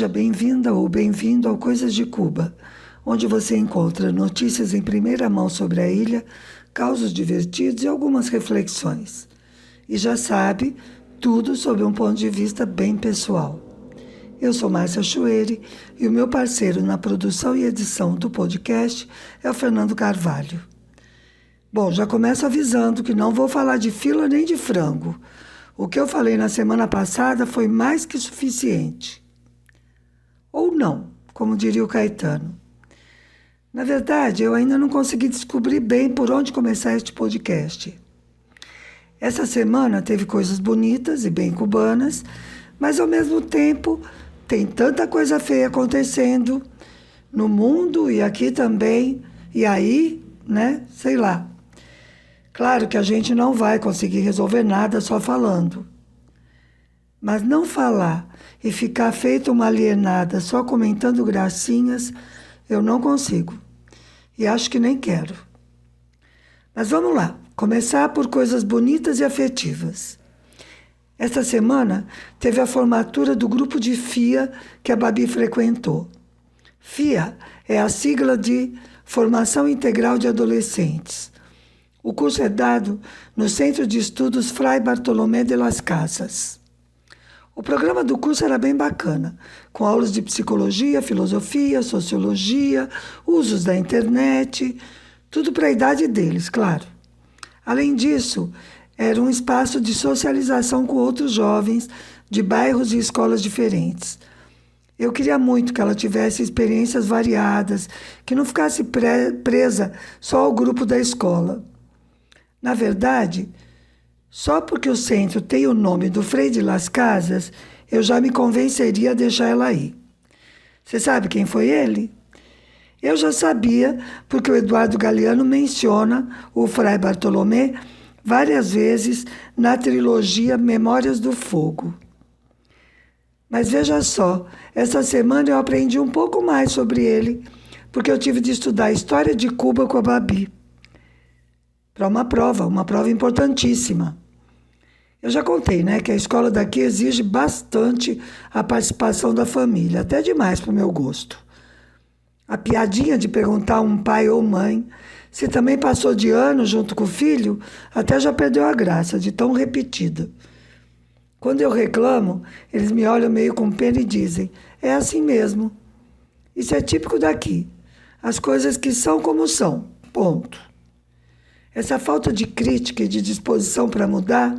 Seja bem-vinda ou bem-vindo ao Coisas de Cuba, onde você encontra notícias em primeira mão sobre a ilha, causos divertidos e algumas reflexões. E já sabe, tudo sob um ponto de vista bem pessoal. Eu sou Márcia Chueri e o meu parceiro na produção e edição do podcast é o Fernando Carvalho. Bom, já começo avisando que não vou falar de fila nem de frango. O que eu falei na semana passada foi mais que suficiente. Ou não, como diria o Caetano. Na verdade, eu ainda não consegui descobrir bem por onde começar este podcast. Essa semana teve coisas bonitas e bem cubanas, mas ao mesmo tempo tem tanta coisa feia acontecendo no mundo e aqui também, e aí, né, sei lá. Claro que a gente não vai conseguir resolver nada só falando. Mas não falar e ficar feito uma alienada só comentando gracinhas, eu não consigo. E acho que nem quero. Mas vamos lá, começar por coisas bonitas e afetivas. Esta semana teve a formatura do grupo de FIA que a Babi frequentou. FIA é a sigla de Formação Integral de Adolescentes. O curso é dado no Centro de Estudos Fray Bartolomé de las Casas. O programa do curso era bem bacana, com aulas de psicologia, filosofia, sociologia, usos da internet, tudo para a idade deles, claro. Além disso, era um espaço de socialização com outros jovens de bairros e escolas diferentes. Eu queria muito que ela tivesse experiências variadas, que não ficasse presa só ao grupo da escola. Na verdade, só porque o centro tem o nome do Frei de las Casas, eu já me convenceria a deixar ela aí. Você sabe quem foi ele? Eu já sabia, porque o Eduardo Galeano menciona o Fray Bartolomé várias vezes na trilogia Memórias do Fogo. Mas veja só, essa semana eu aprendi um pouco mais sobre ele, porque eu tive de estudar a história de Cuba com a Babi. Para uma prova importantíssima. Eu já contei, né, que a escola daqui exige bastante a participação da família, até demais para o meu gosto. A piadinha de perguntar a um pai ou mãe se também passou de ano junto com o filho, até já perdeu a graça de tão repetida. Quando eu reclamo, eles me olham meio com pena e dizem, é assim mesmo. Isso é típico daqui. As coisas que são como são, ponto. Essa falta de crítica e de disposição para mudar,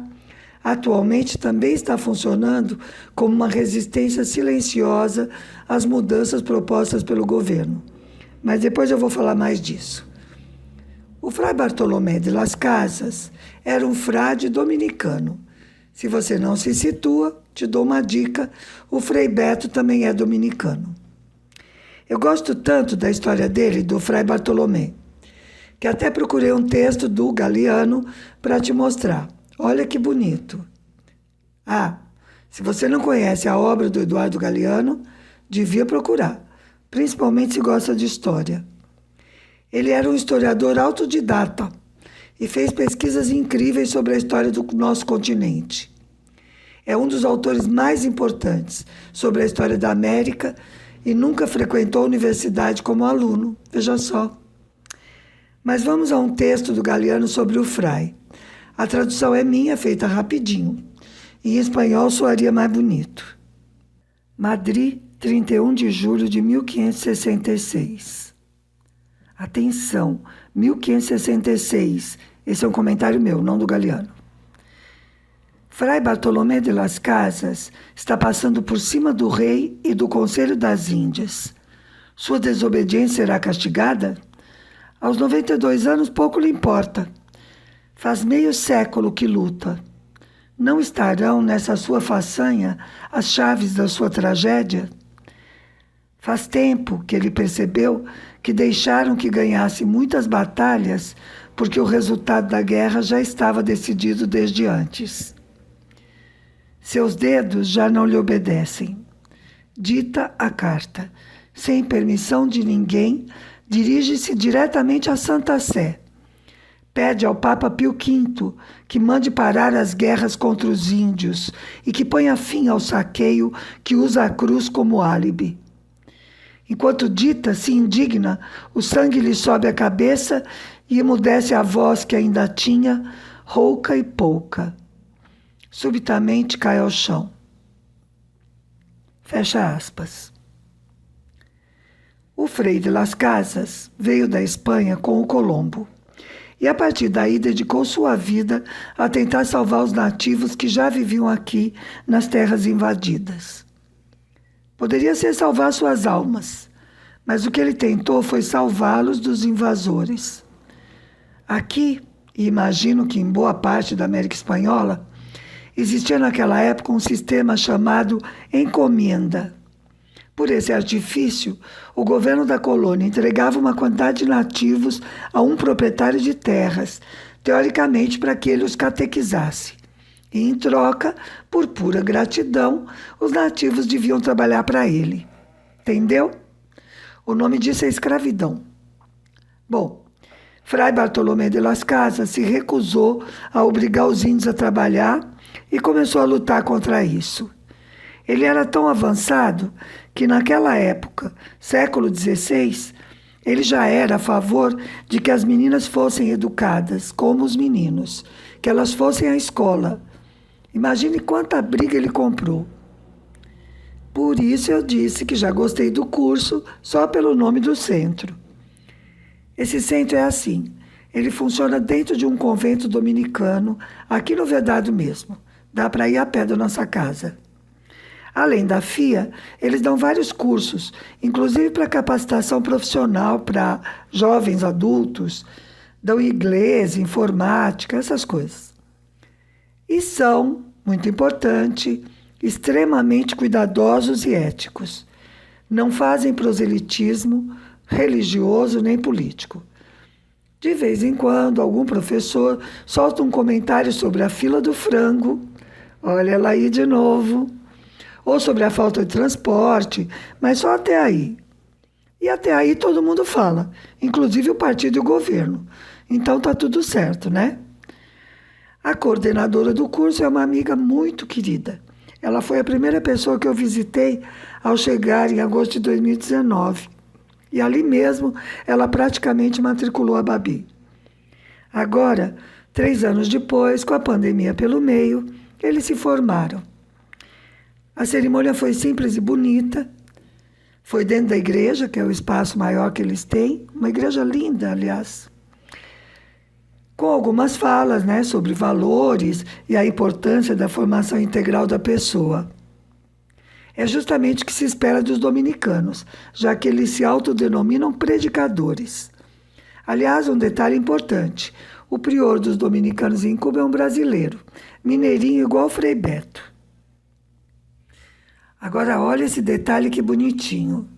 atualmente também está funcionando como uma resistência silenciosa às mudanças propostas pelo governo. Mas depois eu vou falar mais disso. O Fray Bartolomé de las Casas era um frade dominicano. Se você não se situa, te dou uma dica, o Frei Beto também é dominicano. Eu gosto tanto da história dele, do Fray Bartolomé, que até procurei um texto do Galeano para te mostrar. Olha que bonito. Ah, se você não conhece a obra do Eduardo Galeano, devia procurar, principalmente se gosta de história. Ele era um historiador autodidata e fez pesquisas incríveis sobre a história do nosso continente. É um dos autores mais importantes sobre a história da América e nunca frequentou a universidade como aluno, veja só. Mas vamos a um texto do Galeano sobre o Frei. A tradução é minha, feita rapidinho. Em espanhol soaria mais bonito. Madrid, 31 de julho de 1566. Atenção, 1566. Esse é um comentário meu, não do Galeano. Fray Bartolomé de las Casas está passando por cima do rei e do Conselho das Índias. Sua desobediência será castigada? Aos 92 anos, pouco lhe importa. Faz meio século que luta. Não estarão nessa sua façanha as chaves da sua tragédia? Faz tempo que ele percebeu que deixaram que ganhasse muitas batalhas porque o resultado da guerra já estava decidido desde antes. Seus dedos já não lhe obedecem. Dita a carta, sem permissão de ninguém, dirige-se diretamente à Santa Sé. Pede ao Papa Pio V que mande parar as guerras contra os índios e que ponha fim ao saqueio que usa a cruz como álibi. Enquanto dita, se indigna, o sangue lhe sobe à cabeça e emudece a voz que ainda tinha, rouca e pouca. Subitamente cai ao chão. Fecha aspas. O Frei de Las Casas veio da Espanha com o Colombo e a partir daí dedicou sua vida a tentar salvar os nativos que já viviam aqui nas terras invadidas. Poderia ser salvar suas almas, mas o que ele tentou foi salvá-los dos invasores. Aqui, e imagino que em boa parte da América Espanhola, existia naquela época um sistema chamado encomenda. Por esse artifício, o governo da colônia entregava uma quantidade de nativos a um proprietário de terras, teoricamente para que ele os catequizasse. E, em troca, por pura gratidão, os nativos deviam trabalhar para ele. Entendeu? O nome disso é escravidão. Bom, Fray Bartolomé de Las Casas se recusou a obrigar os índios a trabalhar e começou a lutar contra isso. Ele era tão avançado que naquela época, século XVI, ele já era a favor de que as meninas fossem educadas como os meninos, que elas fossem à escola. Imagine quanta briga ele comprou. Por isso eu disse que já gostei do curso só pelo nome do centro. Esse centro é assim, ele funciona dentro de um convento dominicano, aqui no Vedado mesmo. Dá para ir a pé da nossa casa. Além da FIA, eles dão vários cursos, inclusive para capacitação profissional para jovens adultos, dão inglês, informática, essas coisas. E são, muito importante, extremamente cuidadosos e éticos. Não fazem proselitismo religioso nem político. De vez em quando, algum professor solta um comentário sobre a fila do frango, olha ela aí de novo, ou sobre a falta de transporte, mas só até aí. E até aí todo mundo fala, inclusive o partido e o governo. Então tá tudo certo, né? A coordenadora do curso é uma amiga muito querida. Ela foi a primeira pessoa que eu visitei ao chegar em agosto de 2019. E ali mesmo ela praticamente matriculou a Babi. Agora, 3 anos depois, com a pandemia pelo meio, eles se formaram. A cerimônia foi simples e bonita. Foi dentro da igreja, que é o espaço maior que eles têm. Uma igreja linda, aliás. Com algumas falas, né, sobre valores e a importância da formação integral da pessoa. É justamente o que se espera dos dominicanos, já que eles se autodenominam predicadores. Aliás, um detalhe importante. O prior dos dominicanos em Cuba é um brasileiro, mineirinho igual Frei Beto. Agora, olha esse detalhe que bonitinho.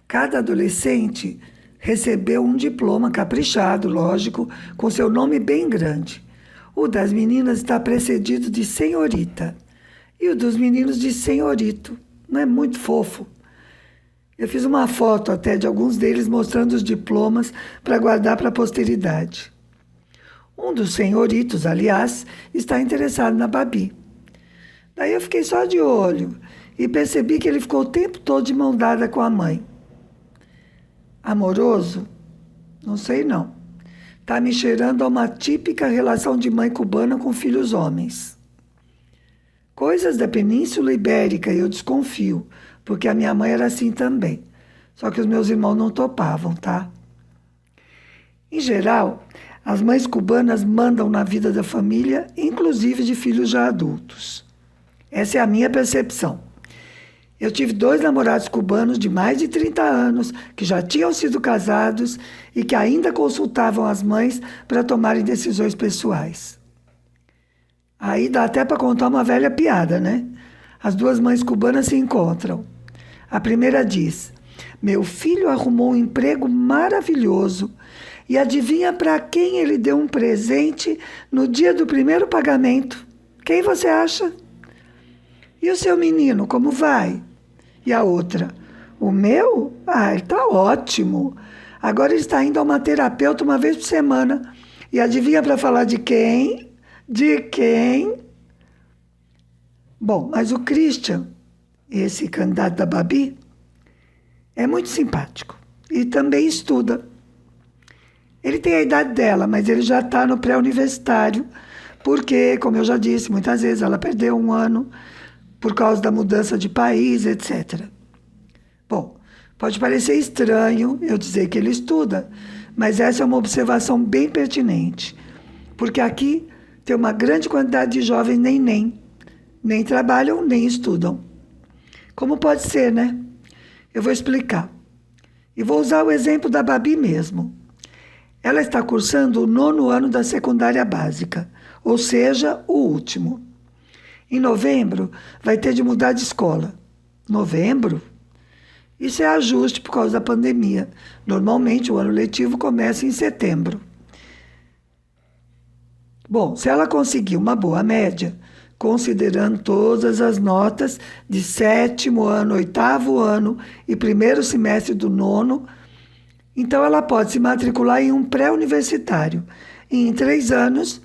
Cada adolescente recebeu um diploma caprichado, lógico, com seu nome bem grande. O das meninas está precedido de senhorita e o dos meninos de senhorito. Não é muito fofo? Eu fiz uma foto até de alguns deles mostrando os diplomas para guardar para a posteridade. Um dos senhoritos, aliás, está interessado na Babi. Daí eu fiquei só de olho e percebi que ele ficou o tempo todo de mão dada com a mãe. Amoroso? Não sei não. Tá me cheirando a uma típica relação de mãe cubana com filhos homens. Coisas da Península Ibérica, eu desconfio, porque a minha mãe era assim também. Só que os meus irmãos não topavam, tá? Em geral, as mães cubanas mandam na vida da família, inclusive de filhos já adultos. Essa é a minha percepção. Eu tive 2 namorados cubanos de mais de 30 anos, que já tinham sido casados e que ainda consultavam as mães para tomarem decisões pessoais. Aí dá até para contar uma velha piada, né? As 2 mães cubanas se encontram. A primeira diz: meu filho arrumou um emprego maravilhoso e adivinha para quem ele deu um presente no dia do primeiro pagamento? Quem você acha? E o seu menino, como vai? E a outra: o meu? Ah, ele está ótimo. Agora ele está indo a uma terapeuta uma vez por semana E adivinha para falar de quem? De quem? Bom, mas o Christian, esse candidato da Babi, é muito simpático e também estuda. Ele tem a idade dela, mas ele já está no pré-universitário, porque, como eu já disse, muitas vezes ela perdeu um ano por causa da mudança de país, etc. Bom, pode parecer estranho eu dizer que ele estuda, mas essa é uma observação bem pertinente, porque aqui tem uma grande quantidade de jovens nem trabalham, nem estudam. Como pode ser, né? Eu vou explicar. E vou usar o exemplo da Babi mesmo. Ela está cursando o 9º ano da secundária básica, ou seja, o último. Em novembro, vai ter de mudar de escola. Novembro? Isso é ajuste por causa da pandemia. Normalmente, o ano letivo começa em setembro. Bom, se ela conseguir uma boa média, considerando todas as notas de 7º ano, 8º ano e primeiro semestre do 9º, então ela pode se matricular em um pré-universitário e em 3 anos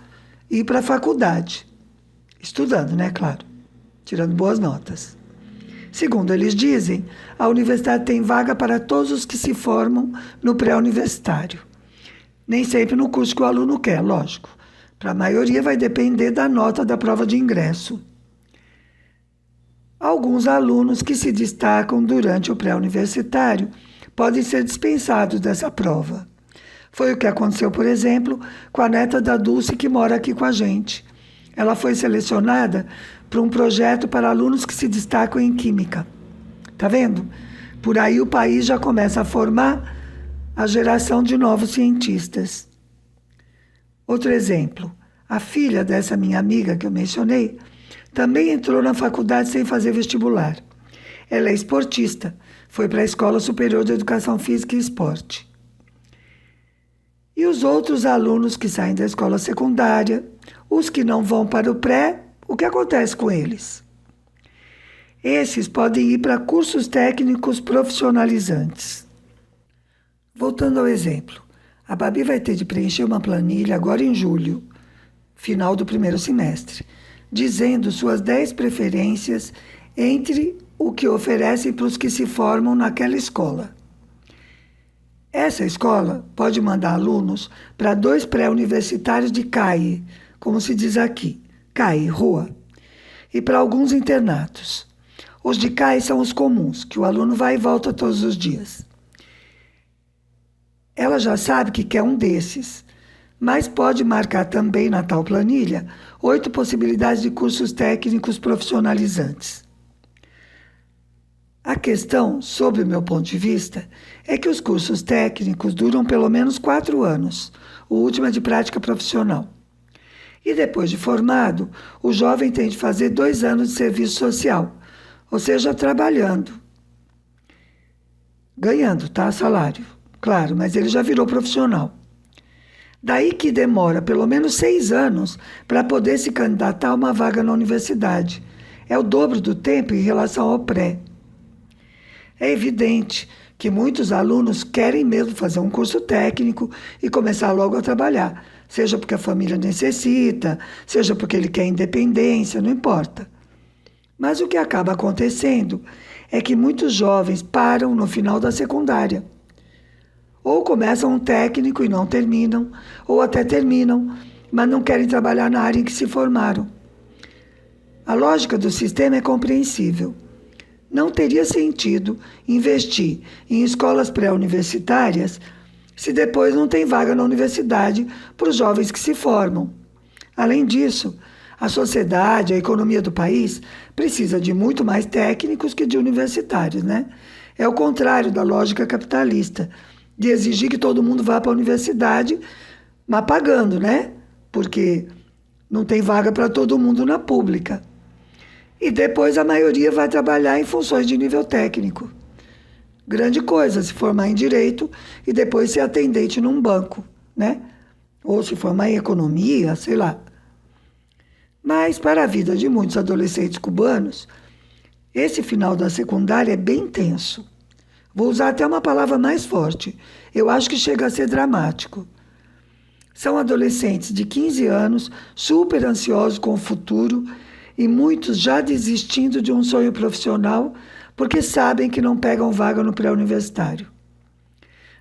ir para a faculdade. Estudando, né, claro, tirando boas notas. Segundo eles dizem, a universidade tem vaga para todos os que se formam no pré-universitário. Nem sempre no curso que o aluno quer, lógico. Para a maioria vai depender da nota da prova de ingresso. Alguns alunos que se destacam durante o pré-universitário podem ser dispensados dessa prova. Foi o que aconteceu, por exemplo, com a neta da Dulce, que mora aqui com a gente. Ela foi selecionada para um projeto para alunos que se destacam em Química. Tá vendo? Por aí o país já começa a formar a geração de novos cientistas. Outro exemplo, a filha dessa minha amiga que eu mencionei também entrou na faculdade sem fazer vestibular. Ela é esportista, foi para a Escola Superior de Educação Física e Esporte. E os outros alunos que saem da escola secundária, os que não vão para o pré, o que acontece com eles? Esses podem ir para cursos técnicos profissionalizantes. Voltando ao exemplo, a Babi vai ter de preencher uma planilha agora em julho, final do primeiro semestre, dizendo suas 10 preferências entre o que oferecem para os que se formam naquela escola. Essa escola pode mandar alunos para 2 pré-universitários de CAI, como se diz aqui, CAI, rua, e para alguns internatos. Os de CAI são os comuns, que o aluno vai e volta todos os dias. Ela já sabe que quer um desses, mas pode marcar também na tal planilha 8 possibilidades de cursos técnicos profissionalizantes. A questão, sob o meu ponto de vista, é que os cursos técnicos duram pelo menos 4 anos, o último é de prática profissional. E depois de formado, o jovem tem de fazer 2 anos de serviço social, ou seja, trabalhando. Ganhando, tá? Salário, claro, mas ele já virou profissional. Daí que demora pelo menos 6 anos para poder se candidatar a uma vaga na universidade. É o dobro do tempo em relação ao pré. É evidente que muitos alunos querem mesmo fazer um curso técnico e começar logo a trabalhar, seja porque a família necessita, seja porque ele quer independência, não importa. Mas o que acaba acontecendo é que muitos jovens param no final da secundária. Ou começam um técnico e não terminam, ou até terminam, mas não querem trabalhar na área em que se formaram. A lógica do sistema é compreensível. Não teria sentido investir em escolas pré-universitárias se depois não tem vaga na universidade para os jovens que se formam. Além disso, a sociedade, a economia do país precisa de muito mais técnicos que de universitários, né? É o contrário da lógica capitalista, de exigir que todo mundo vá para a universidade, mas pagando, né? Porque não tem vaga para todo mundo na pública. E depois a maioria vai trabalhar em funções de nível técnico. Grande coisa se formar em direito e depois ser atendente num banco, né? Ou se formar em economia, sei lá. Mas para a vida de muitos adolescentes cubanos, esse final da secundária é bem tenso. Vou usar até uma palavra mais forte. Eu acho que chega a ser dramático. São adolescentes de 15 anos, super ansiosos com o futuro e muitos já desistindo de um sonho profissional porque sabem que não pegam vaga no pré-universitário.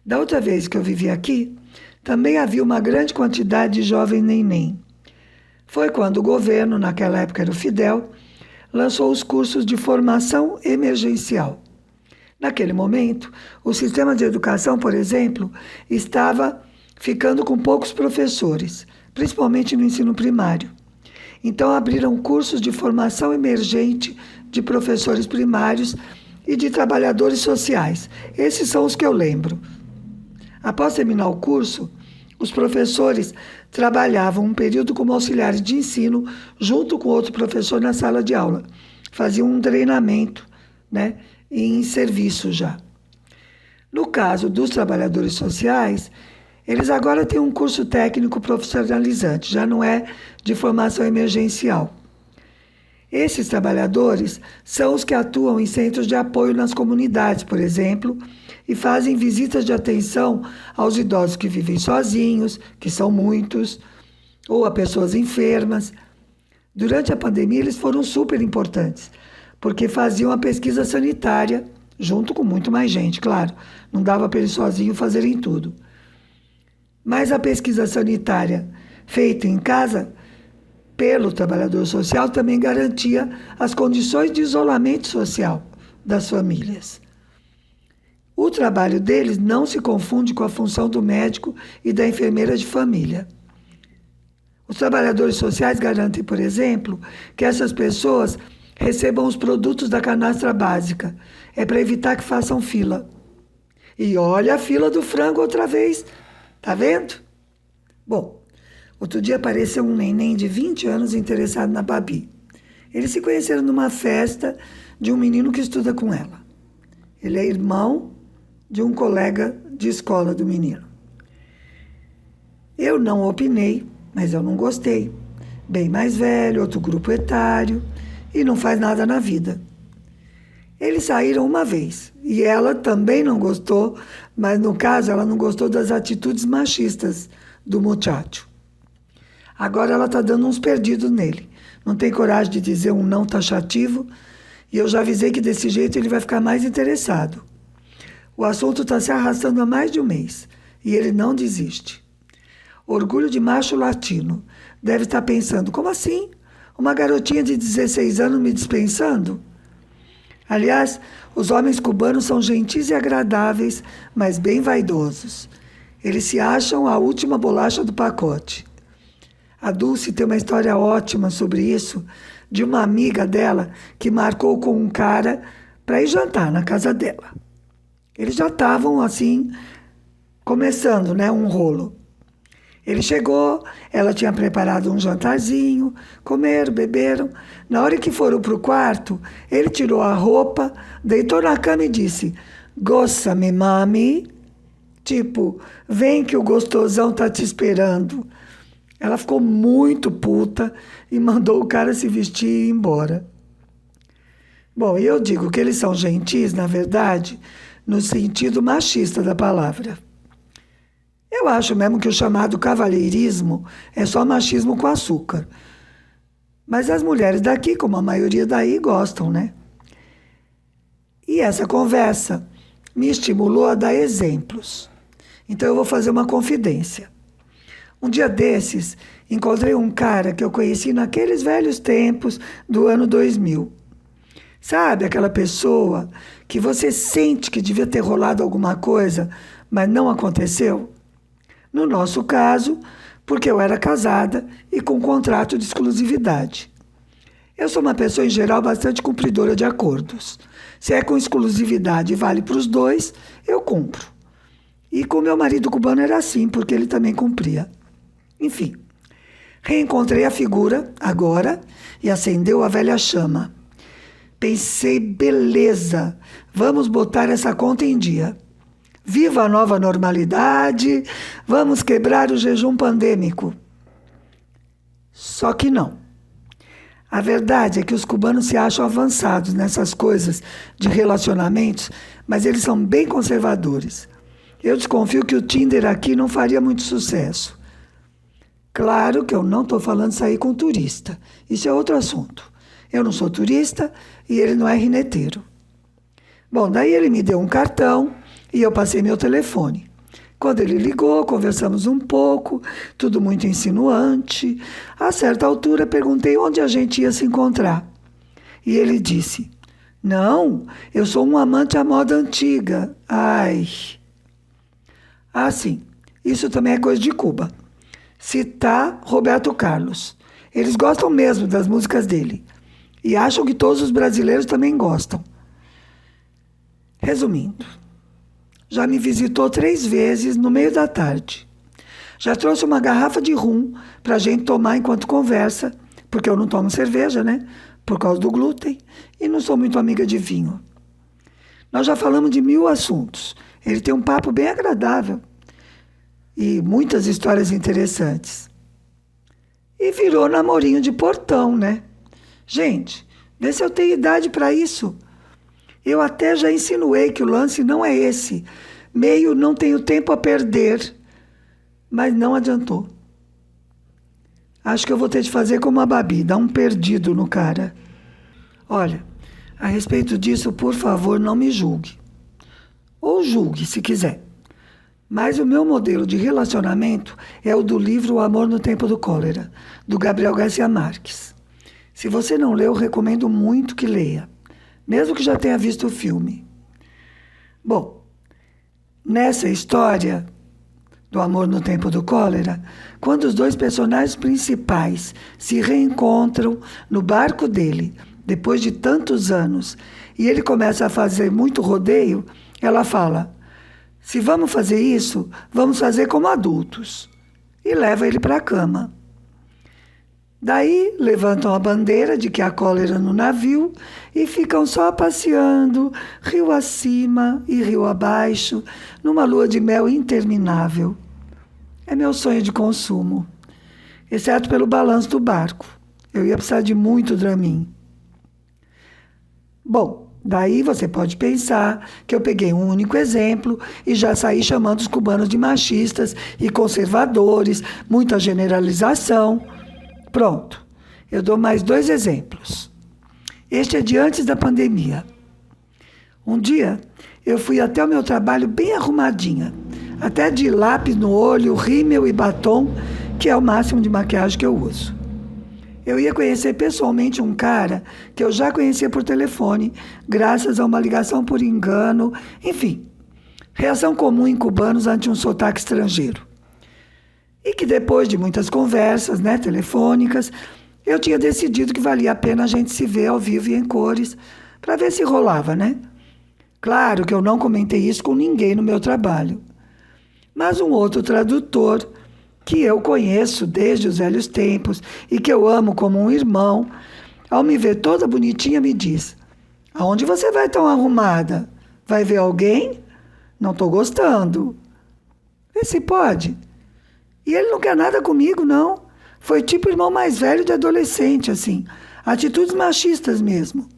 Da outra vez que eu vivi aqui, também havia uma grande quantidade de jovens neném. Foi quando o governo, naquela época era o Fidel, lançou os cursos de formação emergencial. Naquele momento, o sistema de educação, por exemplo, estava ficando com poucos professores, principalmente no ensino primário. Então, abriram cursos de formação emergente de professores primários e de trabalhadores sociais. Esses são os que eu lembro. Após terminar o curso, os professores trabalhavam um período como auxiliares de ensino junto com outro professor na sala de aula. Faziam um treinamento, né, em serviço já. No caso dos trabalhadores sociais, eles agora têm um curso técnico profissionalizante, já não é de formação emergencial. Esses trabalhadores são os que atuam em centros de apoio nas comunidades, por exemplo, e fazem visitas de atenção aos idosos que vivem sozinhos, que são muitos, ou a pessoas enfermas. Durante a pandemia, eles foram super importantes, porque faziam a pesquisa sanitária, junto com muito mais gente, claro. Não dava para eles sozinhos fazerem tudo. Mas a pesquisa sanitária feita em casa pelo trabalhador social também garantia as condições de isolamento social das famílias. O trabalho deles não se confunde com a função do médico e da enfermeira de família. Os trabalhadores sociais garantem, por exemplo, que essas pessoas recebam os produtos da canastra básica. É para evitar que façam fila. E olha a fila do frango outra vez. Tá vendo? Bom, outro dia apareceu um neném de 20 anos interessado na Babi. Eles se conheceram numa festa de um menino que estuda com ela. Ele é irmão de um colega de escola do menino. Eu não opinei, mas eu não gostei. Bem mais velho, outro grupo etário, e não faz nada na vida. Eles saíram uma vez, e ela também não gostou, mas no caso ela não gostou das atitudes machistas do muchacho. Agora ela está dando uns perdidos nele. Não tem coragem de dizer um não taxativo, e eu já avisei que desse jeito ele vai ficar mais interessado. O assunto está se arrastando há mais de um mês, e ele não desiste. Orgulho de macho latino. Deve estar pensando, como assim? Uma garotinha de 16 anos me dispensando? Aliás, os homens cubanos são gentis e agradáveis, mas bem vaidosos. Eles se acham a última bolacha do pacote. A Dulce tem uma história ótima sobre isso, de uma amiga dela que marcou com um cara para ir jantar na casa dela. Eles já estavam, assim, começando, né, um rolo. Ele chegou, ela tinha preparado um jantarzinho, comeram, beberam. Na hora que foram para o quarto, ele tirou a roupa, deitou na cama e disse: "Goça-me, mami." Tipo, vem que o gostosão tá te esperando. Ela ficou muito puta e mandou o cara se vestir e ir embora. Bom, e eu digo que eles são gentis, na verdade, no sentido machista da palavra. Eu acho mesmo que o chamado cavalheirismo é só machismo com açúcar. Mas as mulheres daqui, como a maioria daí, gostam, né? E essa conversa me estimulou a dar exemplos. Então eu vou fazer uma confidência. Um dia desses, encontrei um cara que eu conheci naqueles velhos tempos do ano 2000. Sabe aquela pessoa que você sente que devia ter rolado alguma coisa, mas não aconteceu? No nosso caso, porque eu era casada e com contrato de exclusividade. Eu sou uma pessoa, em geral, bastante cumpridora de acordos. Se é com exclusividade e vale para os dois, eu cumpro. E com meu marido cubano era assim, porque ele também cumpria. Enfim, reencontrei a figura agora e acendeu a velha chama. Pensei, beleza, vamos botar essa conta em dia. Viva a nova normalidade, vamos quebrar o jejum pandêmico. Só que não. A verdade é que os cubanos se acham avançados nessas coisas de relacionamentos, mas eles são bem conservadores. Eu desconfio que o Tinder aqui não faria muito sucesso. Claro que eu não estou falando de sair com turista. Isso é outro assunto. Eu não sou turista e ele não é rineteiro. Bom, daí ele me deu um cartão e eu passei meu telefone. Quando ele ligou, conversamos um pouco, tudo muito insinuante. A certa altura, perguntei onde a gente ia se encontrar. E ele disse: Não, eu sou um amante à moda antiga. Ai. Ah, sim, isso também é coisa de Cuba. Citar Roberto Carlos. Eles gostam mesmo das músicas dele. E acham que todos os brasileiros também gostam. Resumindo, já me visitou 3 vezes no meio da tarde. Já trouxe uma garrafa de rum para a gente tomar enquanto conversa, porque eu não tomo cerveja, né? Por causa do glúten, e não sou muito amiga de vinho. Nós já falamos de 1000 assuntos. Ele tem um papo bem agradável e muitas histórias interessantes. E virou namorinho de portão, né? Gente, vê se eu tenho idade para isso. Eu até já insinuei que o lance não é esse. Meio não tenho tempo a perder. Mas não adiantou. Acho que eu vou ter de fazer como a Babi, dar um perdido no cara. Olha, a respeito disso, por favor, não me julgue. Ou julgue, se quiser. Mas o meu modelo de relacionamento é o do livro O Amor no Tempo do Cólera, do Gabriel Garcia Marques. Se você não leu, recomendo muito que leia, mesmo que já tenha visto o filme. Bom, nessa história do Amor no Tempo do Cólera, quando os 2 personagens principais se reencontram no barco dele, depois de tantos anos, e ele começa a fazer muito rodeio, ela fala: se vamos fazer isso, vamos fazer como adultos. E leva ele para a cama. Daí levantam a bandeira de que há cólera no navio e ficam só passeando, rio acima e rio abaixo, numa lua de mel interminável. É meu sonho de consumo, exceto pelo balanço do barco. Eu ia precisar de muito Dramin. Bom, daí você pode pensar que eu peguei um único exemplo e já saí chamando os cubanos de machistas e conservadores, muita generalização. Pronto, eu dou mais 2 exemplos. Este é de antes da pandemia. Um dia, eu fui até o meu trabalho bem arrumadinha, até de lápis no olho, rímel e batom, que é o máximo de maquiagem que eu uso. Eu ia conhecer pessoalmente um cara que eu já conhecia por telefone, graças a uma ligação por engano, enfim, reação comum em cubanos ante um sotaque estrangeiro. E que depois de muitas conversas, né, telefônicas, eu tinha decidido que valia a pena a gente se ver ao vivo e em cores, para ver se rolava, né? Claro que eu não comentei isso com ninguém no meu trabalho. Mas um outro tradutor, que eu conheço desde os velhos tempos e que eu amo como um irmão, ao me ver toda bonitinha, me diz: aonde você vai tão arrumada? Vai ver alguém? Não estou gostando. Vê se pode. E ele não quer nada comigo, não. Foi tipo irmão mais velho de adolescente, assim. Atitudes machistas mesmo.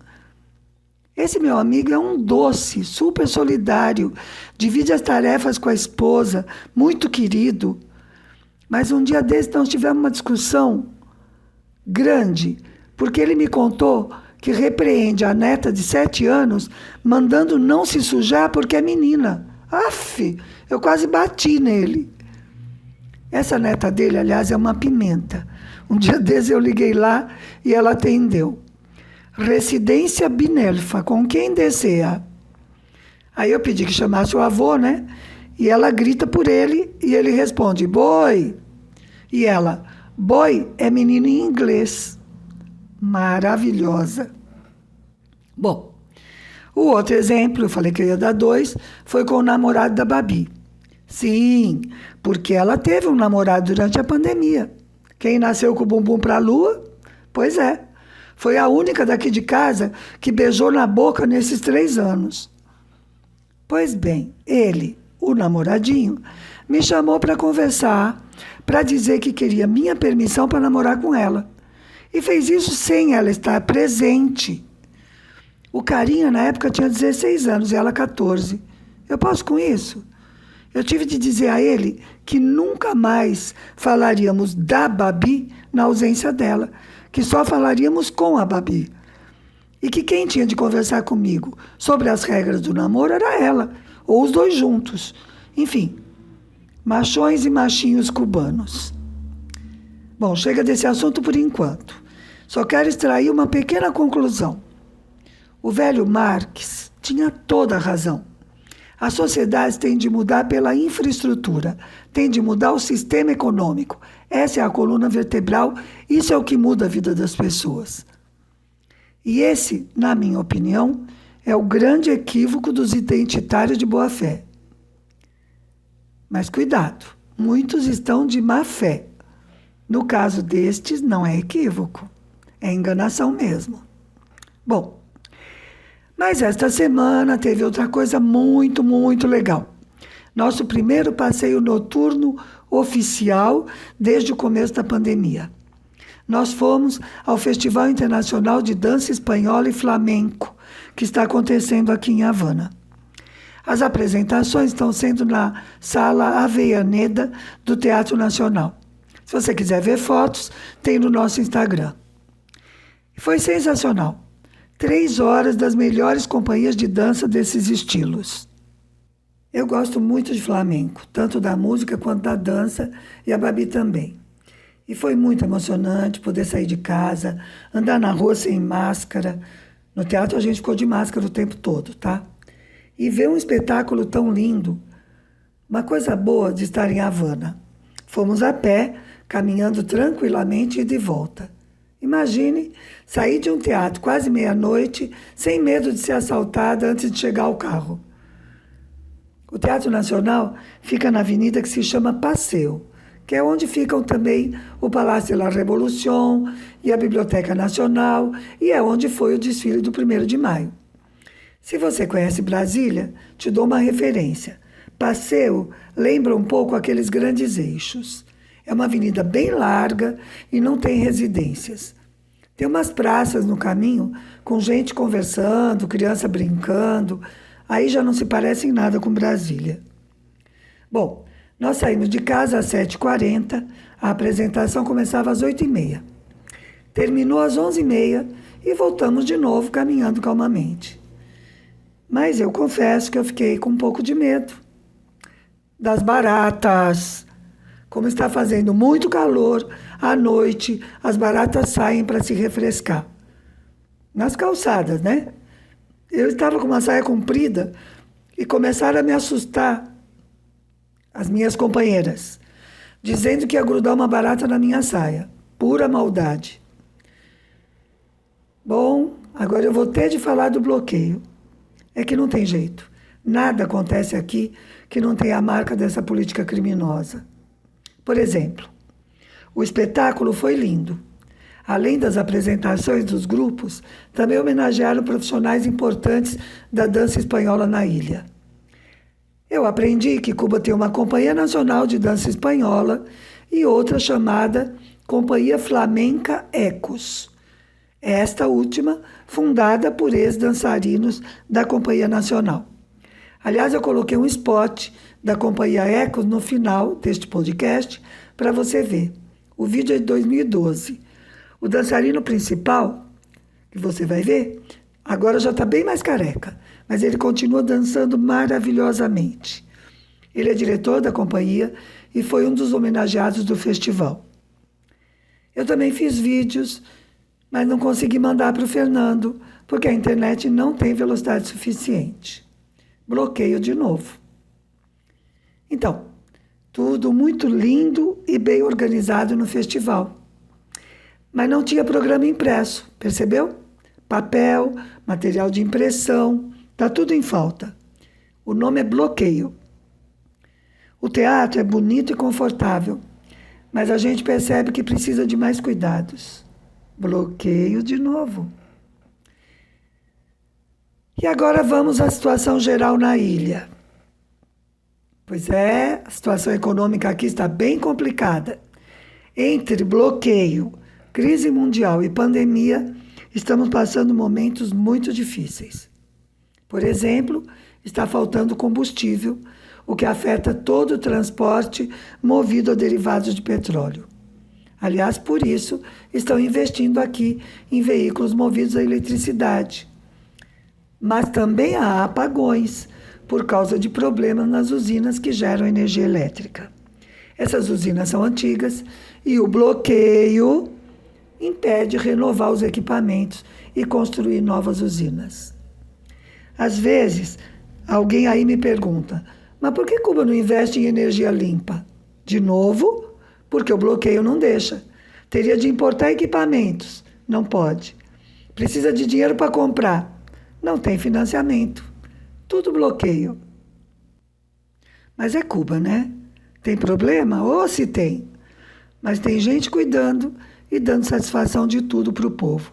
Esse meu amigo é um doce, super solidário, divide as tarefas com a esposa, muito querido. Mas um dia desse nós tivemos uma discussão grande, porque ele me contou que repreende a neta de 7 anos, mandando não se sujar porque é menina. Aff, eu quase bati nele. Essa neta dele, aliás, é uma pimenta. Um dia desses eu liguei lá e ela atendeu. Residência Binelfa, com quem deseja? Aí eu pedi que chamasse o avô, né? E ela grita por ele e ele responde: boi. E ela: boy é menino em inglês. Maravilhosa. Bom, o outro exemplo, eu falei que eu ia dar 2, foi com o namorado da Babi. Sim, porque ela teve um namorado durante a pandemia. Quem nasceu com o bumbum para a lua? Pois é. Foi a única daqui de casa que beijou na boca nesses 3 anos. Pois bem, ele, o namoradinho, me chamou para conversar, para dizer que queria minha permissão para namorar com ela. E fez isso sem ela estar presente. O carinha, na época, tinha 16 anos e ela 14. Eu posso com isso? Eu tive de dizer a ele que nunca mais falaríamos da Babi na ausência dela, que só falaríamos com a Babi. E que quem tinha de conversar comigo sobre as regras do namoro era ela, ou os dois juntos. Enfim, machões e machinhos cubanos. Bom, chega desse assunto por enquanto. Só quero extrair uma pequena conclusão. O velho Marx tinha toda a razão. A sociedade tem de mudar pela infraestrutura, tem de mudar o sistema econômico. Essa é a coluna vertebral, isso é o que muda a vida das pessoas. E esse, na minha opinião, é o grande equívoco dos identitários de boa-fé. Mas cuidado, muitos estão de má fé. No caso destes, não é equívoco, é enganação mesmo. Bom, mas esta semana teve outra coisa muito, muito legal. Nosso primeiro passeio noturno oficial desde o começo da pandemia. Nós fomos ao Festival Internacional de Dança Espanhola e Flamenco, que está acontecendo aqui em Havana. As apresentações estão sendo na Sala Avellaneda do Teatro Nacional. Se você quiser ver fotos, tem no nosso Instagram. Foi sensacional. 3 horas das melhores companhias de dança desses estilos. Eu gosto muito de flamenco, tanto da música quanto da dança, e a Babi também. E foi muito emocionante poder sair de casa, andar na rua sem máscara. No teatro a gente ficou de máscara o tempo todo, tá? E ver um espetáculo tão lindo. Uma coisa boa de estar em Havana. Fomos a pé, caminhando tranquilamente e de volta. Imagine sair de um teatro quase meia-noite, sem medo de ser assaltada antes de chegar ao carro. O Teatro Nacional fica na avenida que se chama Passeio, que é onde ficam também o Palácio de la Revolución e a Biblioteca Nacional, e é onde foi o desfile do 1º de maio. Se você conhece Brasília, te dou uma referência. Passeio lembra um pouco aqueles grandes eixos. É uma avenida bem larga e não tem residências. Tem umas praças no caminho com gente conversando, criança brincando. Aí já não se parece em nada com Brasília. Bom, nós saímos de casa às 7h40, a apresentação começava às 8h30. Terminou às 11h30 e voltamos de novo caminhando calmamente. Mas eu confesso que eu fiquei com um pouco de medo das baratas. Como está fazendo muito calor, à noite as baratas saem para se refrescar. Nas calçadas, né? Eu estava com uma saia comprida e começaram a me assustar as minhas companheiras, dizendo que ia grudar uma barata na minha saia. Pura maldade. Bom, agora eu vou ter de falar do bloqueio. É que não tem jeito. Nada acontece aqui que não tenha a marca dessa política criminosa. Por exemplo, o espetáculo foi lindo. Além das apresentações dos grupos, também homenagearam profissionais importantes da dança espanhola na ilha. Eu aprendi que Cuba tem uma Companhia Nacional de Dança Espanhola e outra chamada Companhia Flamenca Ecos. Esta última, fundada por ex-dançarinos da Companhia Nacional. Aliás, eu coloquei um spot da Companhia Ecos no final deste podcast para você ver. O vídeo é de 2012. O dançarino principal, que você vai ver, agora já está bem mais careca, mas ele continua dançando maravilhosamente. Ele é diretor da companhia e foi um dos homenageados do festival. Eu também fiz vídeos, mas não consegui mandar para o Fernando, porque a internet não tem velocidade suficiente. Bloqueio de novo. Então, tudo muito lindo e bem organizado no festival. Mas não tinha programa impresso, percebeu? Papel, material de impressão, está tudo em falta. O nome é bloqueio. O teatro é bonito e confortável, mas a gente percebe que precisa de mais cuidados. Bloqueio de novo. E agora vamos à situação geral na ilha. Pois é, a situação econômica aqui está bem complicada. Entre bloqueio, crise mundial e pandemia, estamos passando momentos muito difíceis. Por exemplo, está faltando combustível, o que afeta todo o transporte movido a derivados de petróleo. Aliás, por isso, estão investindo aqui em veículos movidos a eletricidade. Mas também há apagões por causa de problemas nas usinas que geram energia elétrica. Essas usinas são antigas e o bloqueio impede renovar os equipamentos e construir novas usinas. Às vezes, alguém aí me pergunta, mas por que Cuba não investe em energia limpa? De novo, porque o bloqueio não deixa. Teria de importar equipamentos, não pode. Precisa de dinheiro para comprar, não tem financiamento. Tudo bloqueio. Mas é Cuba, né? Tem problema? Ou se tem. Mas tem gente cuidando e dando satisfação de tudo para o povo.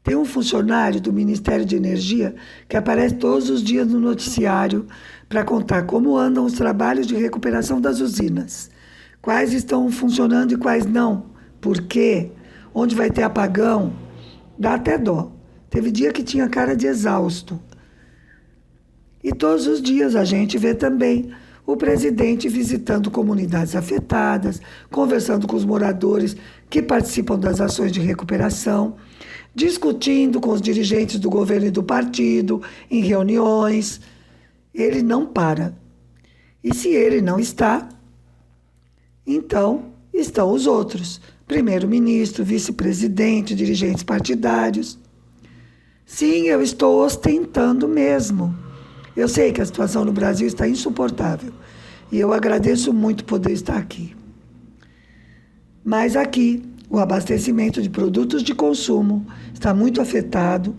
Tem um funcionário do Ministério de Energia que aparece todos os dias no noticiário para contar como andam os trabalhos de recuperação das usinas. Quais estão funcionando e quais não. Por quê? Onde vai ter apagão? Dá até dó. Teve dia que tinha cara de exausto. E todos os dias a gente vê também o presidente visitando comunidades afetadas, conversando com os moradores que participam das ações de recuperação, discutindo com os dirigentes do governo e do partido, em reuniões. Ele não para. E se ele não está, então estão os outros, primeiro-ministro, vice-presidente, dirigentes partidários. Sim, eu estou ostentando mesmo. Eu sei que a situação no Brasil está insuportável e eu agradeço muito poder estar aqui. Mas aqui, o abastecimento de produtos de consumo está muito afetado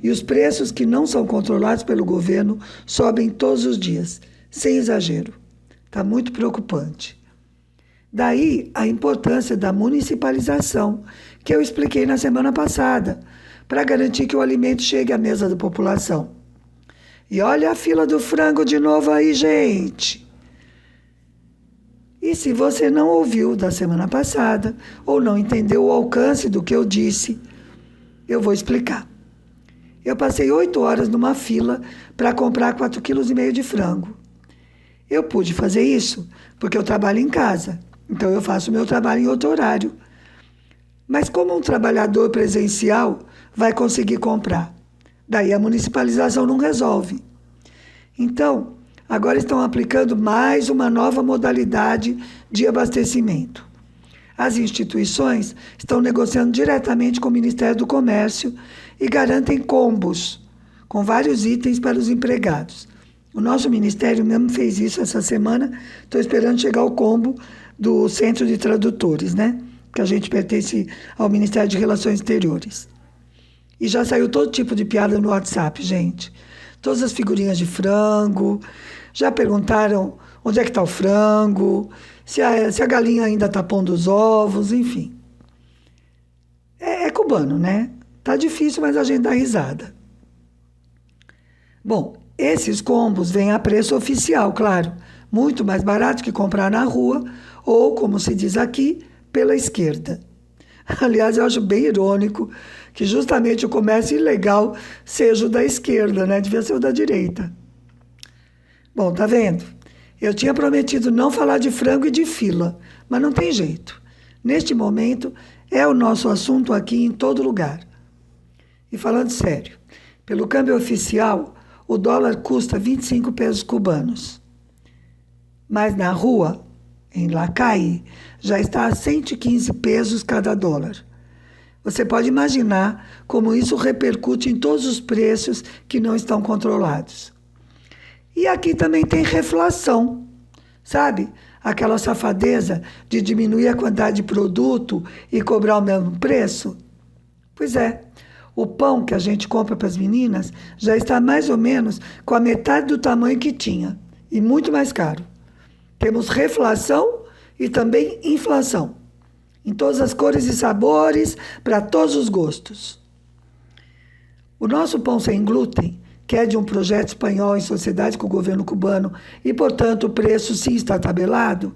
e os preços que não são controlados pelo governo sobem todos os dias, sem exagero. Está muito preocupante. Daí a importância da municipalização, que eu expliquei na semana passada, para garantir que o alimento chegue à mesa da população. E olha a fila do frango de novo aí, gente. E se você não ouviu da semana passada ou não entendeu o alcance do que eu disse, eu vou explicar. Eu passei 8 horas numa fila para comprar 4,5 kg de frango. Eu pude fazer isso porque eu trabalho em casa, então eu faço meu trabalho em outro horário. Mas como um trabalhador presencial vai conseguir comprar? Daí a municipalização não resolve. Então, agora estão aplicando mais uma nova modalidade de abastecimento. As instituições estão negociando diretamente com o Ministério do Comércio e garantem combos com vários itens para os empregados. O nosso ministério mesmo fez isso essa semana. Estou esperando chegar o combo do Centro de Tradutores, né? Que a gente pertence ao Ministério de Relações Exteriores. E já saiu todo tipo de piada no WhatsApp, gente. Todas as figurinhas de frango. Já perguntaram onde é que está o frango, se a galinha ainda está pondo os ovos, enfim. É cubano, né? Tá difícil, mas a gente dá risada. Bom, esses combos vêm a preço oficial, claro. Muito mais barato que comprar na rua ou, como se diz aqui, pela esquerda. Aliás, eu acho bem irônico que justamente o comércio ilegal seja o da esquerda, né? Devia ser o da direita. Bom, tá vendo? Eu tinha prometido não falar de frango e de fila, mas não tem jeito. Neste momento, é o nosso assunto aqui em todo lugar. E falando sério, pelo câmbio oficial, o dólar custa 25 pesos cubanos. Mas na rua, em Lacai, já está a 115 pesos cada dólar. Você pode imaginar como isso repercute em todos os preços que não estão controlados. E aqui também tem reflação, sabe? Aquela safadeza de diminuir a quantidade de produto e cobrar o mesmo preço. Pois é, o pão que a gente compra para as meninas já está mais ou menos com a metade do tamanho que tinha e muito mais caro. Temos reflação e também inflação, em todas as cores e sabores, para todos os gostos. O nosso pão sem glúten, que é de um projeto espanhol em sociedade com o governo cubano e, portanto, o preço sim está tabelado,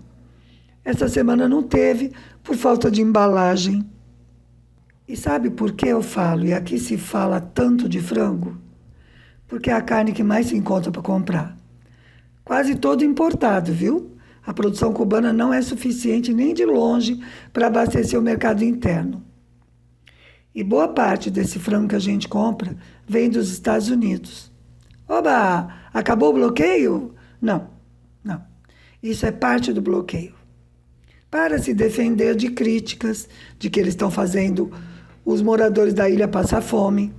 essa semana não teve por falta de embalagem. E sabe por que eu falo, e aqui se fala tanto de frango? Porque é a carne que mais se encontra para comprar. quase todo importado, viu? A produção cubana não é suficiente nem de longe para abastecer o mercado interno. E boa parte desse frango que a gente compra vem dos Estados Unidos. Oba! Acabou o bloqueio? Não, não. Isso é parte do bloqueio. Para se defender de críticas de que eles estão fazendo os moradores da ilha passar fome.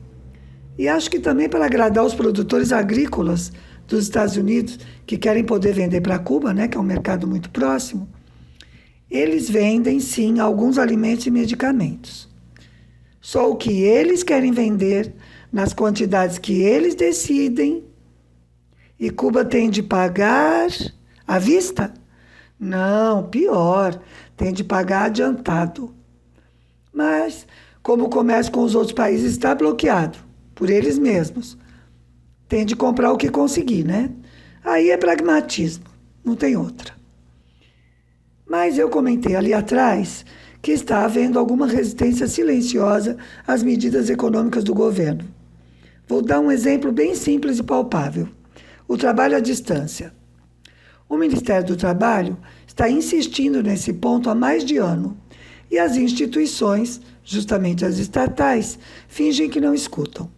E acho que também para agradar os produtores agrícolas dos Estados Unidos, que querem poder vender para Cuba, né, que é um mercado muito próximo. Eles vendem, sim, alguns alimentos e medicamentos. Só o que eles querem vender, nas quantidades que eles decidem, e Cuba tem de pagar à vista? Não, pior, tem de pagar adiantado. Mas, como o comércio com os outros países está bloqueado por eles mesmos, tem de comprar o que conseguir, né? Aí é pragmatismo, não tem outra. Mas eu comentei ali atrás que está havendo alguma resistência silenciosa às medidas econômicas do governo. Vou dar um exemplo bem simples e palpável. O trabalho à distância. O Ministério do Trabalho está insistindo nesse ponto há mais de ano. E as instituições, justamente as estatais, fingem que não escutam.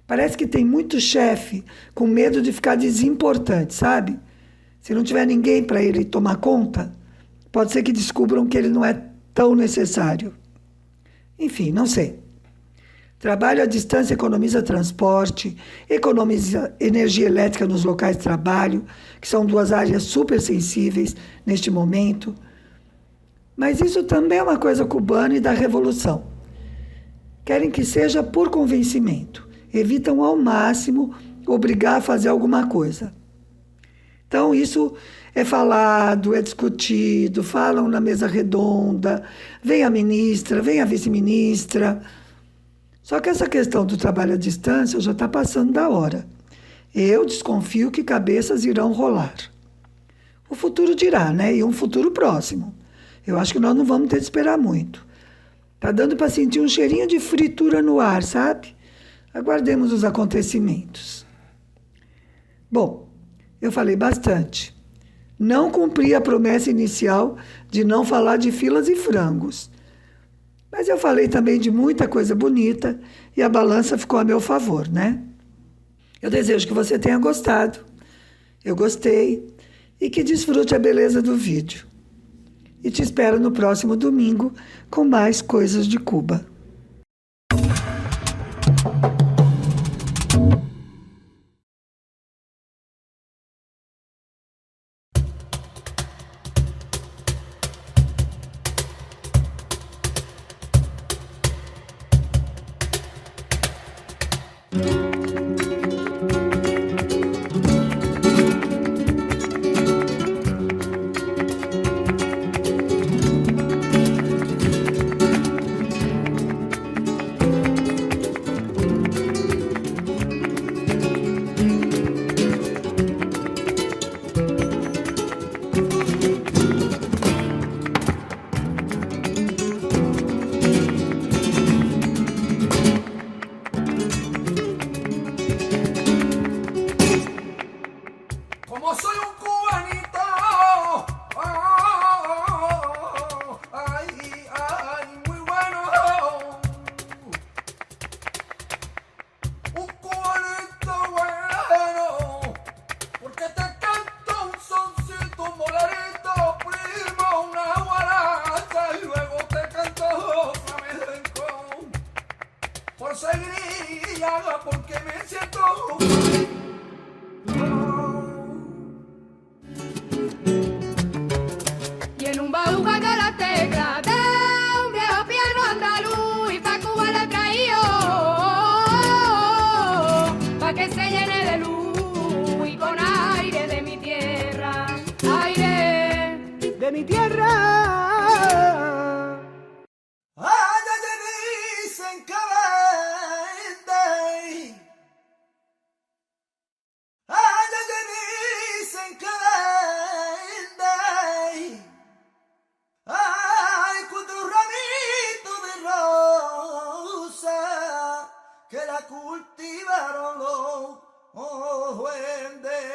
Parece que tem muito chefe com medo de ficar desimportante, sabe? Se não tiver ninguém para ele tomar conta, pode ser que descubram que ele não é tão necessário. Enfim, não sei. Trabalho à distância economiza transporte, economiza energia elétrica nos locais de trabalho, que são duas áreas super sensíveis neste momento. Mas isso também é uma coisa cubana e da revolução. Querem que seja por convencimento. Evitam ao máximo obrigar a fazer alguma coisa. Então, isso é falado, é discutido, falam na mesa redonda, vem a ministra, vem a vice-ministra. Só que essa questão do trabalho à distância já está passando da hora. Eu desconfio que cabeças irão rolar. O futuro dirá, né? E um futuro próximo. Eu acho que nós não vamos ter de esperar muito. Tá dando para sentir um cheirinho de fritura no ar, sabe? Aguardemos os acontecimentos. Bom, eu falei bastante. Não cumpri a promessa inicial de não falar de filas e frangos. Mas eu falei também de muita coisa bonita e a balança ficou a meu favor, né? Eu desejo que você tenha gostado. Eu gostei e que desfrute a beleza do vídeo. E te espero no próximo domingo com mais coisas de Cuba. Como soy un cubanito, ay, ay, muy bueno. Un cubanito bueno, porque te canto un soncito, un bolerito, primo, una guaracha, y luego te canto flamenco. Por seguir, porque me siento y en un baúl de la tecla de un viejo piano andaluz y pa' Cuba le traído pa' que se llene de luz y con aire de mi tierra, aire de mi tierra. ay, ay, dicen que vende. Ay, ay, dicen que vende. Ay, cuando un ramito de rosa que la cultivaron los duendes.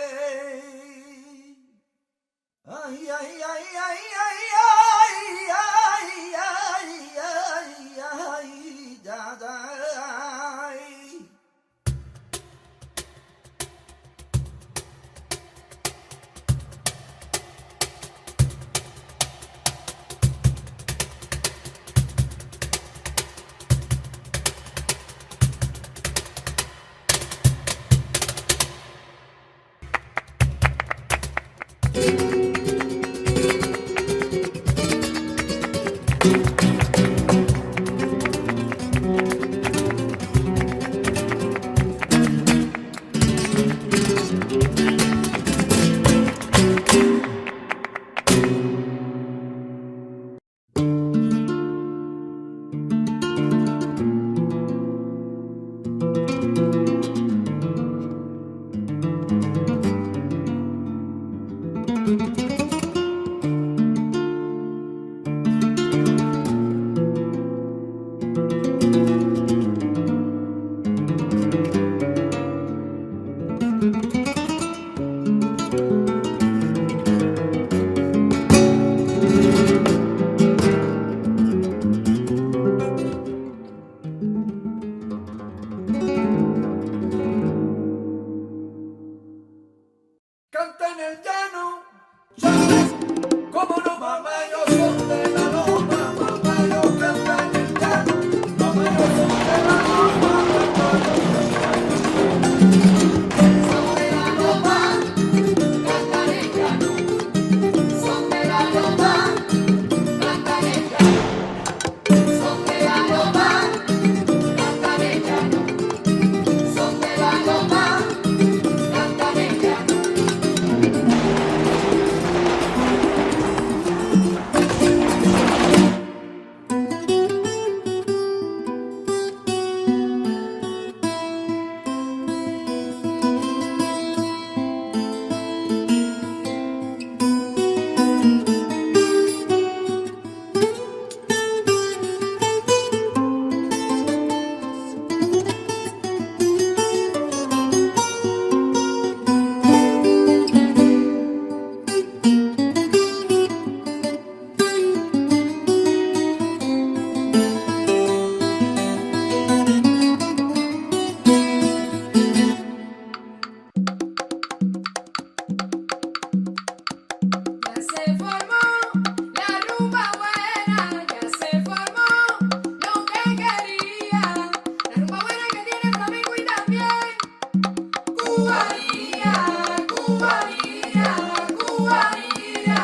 Canta en el llano, ¿sabes? Cómo no, mamá, yo soy de la loma, mamá, yo canta en el llano, mamá, yo soy de la loma, mamá, yo Son de la loma, cantan el llano. Son de la loma, cantan el llano. Son de la loma, cantan el llano. Son de la loma, cantan el llano. Ya se formó la rumba buena, ya se formó lo que quería. La rumba buena que tiene flamenco y también cubanía, cubanía, cubanía.